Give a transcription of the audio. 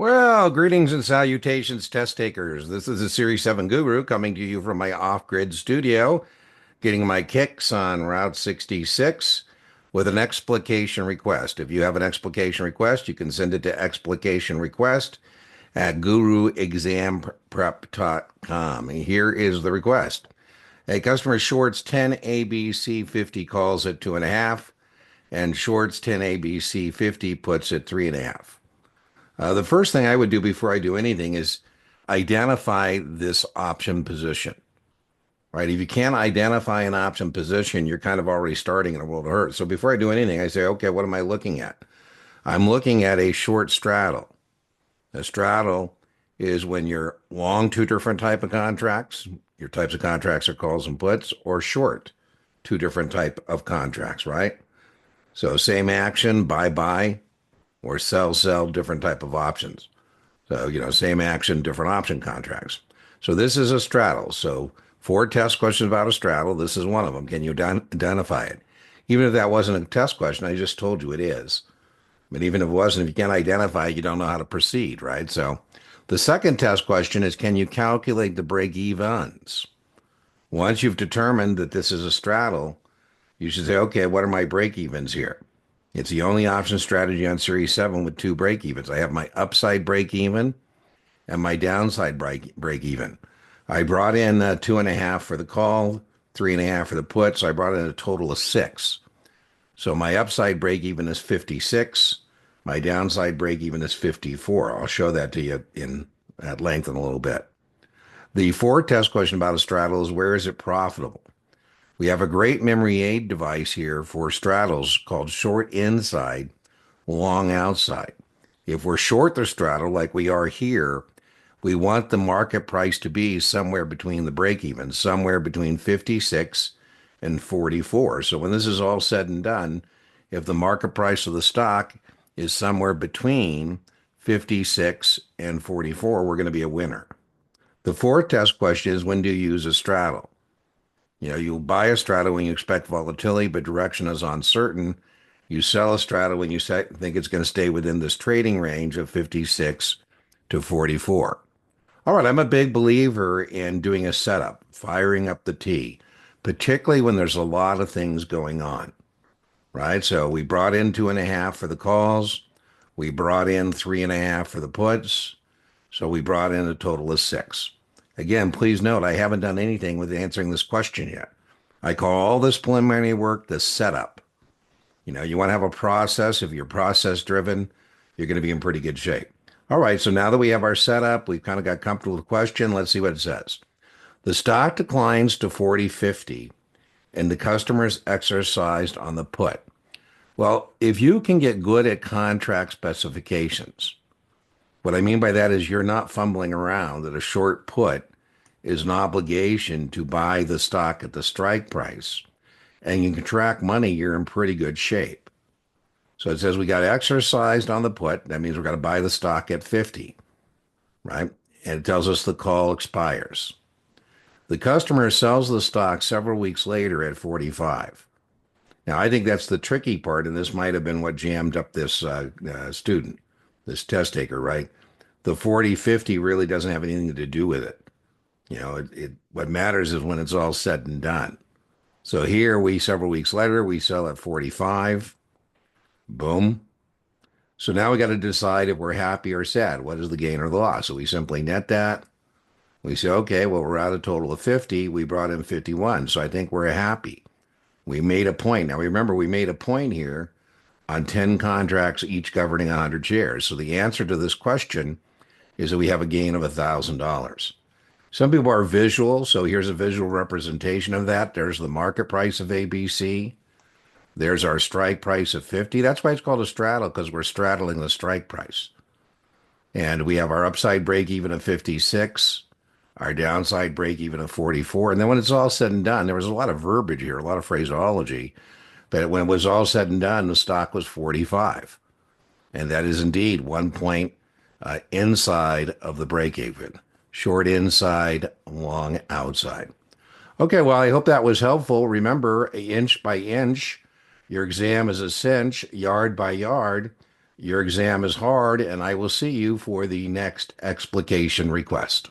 Well, greetings and salutations, test takers. This is a Series 7 guru coming to you from my off-grid studio, getting my kicks on Route 66 with an explication request. If you have an explication request, you can send it to explication request at guruexamprep.com. Here is the request. A customer shorts 10 ABC 50 calls at 2.5 and shorts 10 ABC 50 puts at 3.5. The first thing I would do before I do anything is identify this option position, right? If you can't identify an option position, you're kind of already starting in a world of hurt. So before I do anything, I say, okay, what am I looking at? I'm looking at a short straddle. A straddle is when you're long two different type of contracts. Your types of contracts are calls and puts, or short two different type of contracts, right? So same action, buy, or sell, different type of options. So, same action, different option contracts. So this is a straddle. So 4 test questions about a straddle. This is one of them. Can you identify it? Even if that wasn't a test question, I just told you it is. But even if it wasn't, if you can't identify it, you don't know how to proceed, right? So the second test question is, can you calculate the break-evens? Once you've determined that this is a straddle, you should say, okay, what are my break-evens here? It's the only option strategy on Series 7 with 2 break-evens. I have my upside break-even and my downside break-even. I brought in 2.5 for the call, 3.5 for the put, so I brought in a total of 6. So my upside break-even is 56. My downside break-even is 54. I'll show that to you at length in a little bit. The 4th test question about a straddle is, where is it profitable? We have a great memory aid device here for straddles called short inside, long outside. If we're short the straddle like we are here, we want the market price to be somewhere between the break-even, somewhere between 56 and 44. So when this is all said and done, if the market price of the stock is somewhere between 56 and 44, we're going to be a winner. The 4th test question is, when do you use a straddle? You'll buy a straddle when you expect volatility, but direction is uncertain. You sell a straddle when you think it's going to stay within this trading range of 56 to 44. All right, I'm a big believer in doing a setup, firing up the T, particularly when there's a lot of things going on, right? So we brought in 2.5 for the calls. We brought in 3.5 for the puts. So we brought in a total of 6. Again, please note, I haven't done anything with answering this question yet. I call all this preliminary work the setup. You want to have a process. If you're process driven, you're going to be in pretty good shape. All right, so now that we have our setup, we've kind of got comfortable with the question. Let's see what it says. The stock declines to 40.50 and the customer's exercised on the put. Well, if you can get good at contract specifications, what I mean by that is you're not fumbling around, that a short put is an obligation to buy the stock at the strike price, and you can track money, you're in pretty good shape. So it says we got exercised on the put. That means we're going to buy the stock at 50, right? And it tells us the call expires. The customer sells the stock several weeks later at 45. Now, I think that's the tricky part, and this might have been what jammed up this student, this test taker, right? The 40/50 really doesn't have anything to do with it. What matters is when it's all said and done. So here several weeks later, we sell at 45. Boom. So now we got to decide if we're happy or sad. What is the gain or the loss? So we simply net that. We say, okay, well, we're at a total of 50. We brought in 51. So I think we're happy. We made a point. Now remember, we made a point here on 10 contracts, each governing 100 shares. So the answer to this question is that we have a gain of $1,000. Some people are visual, so here's a visual representation of that. There's the market price of ABC. There's our strike price of 50. That's why it's called a straddle, because we're straddling the strike price. And we have our upside break even of 56, our downside break even of 44. And then when it's all said and done, there was a lot of verbiage here, a lot of phraseology. But when it was all said and done, the stock was 45. And that is indeed 1 point inside of the break even. Short inside, long outside. Okay, well, I hope that was helpful. Remember, inch by inch, your exam is a cinch, yard by yard. Your exam is hard, and I will see you for the next explication request.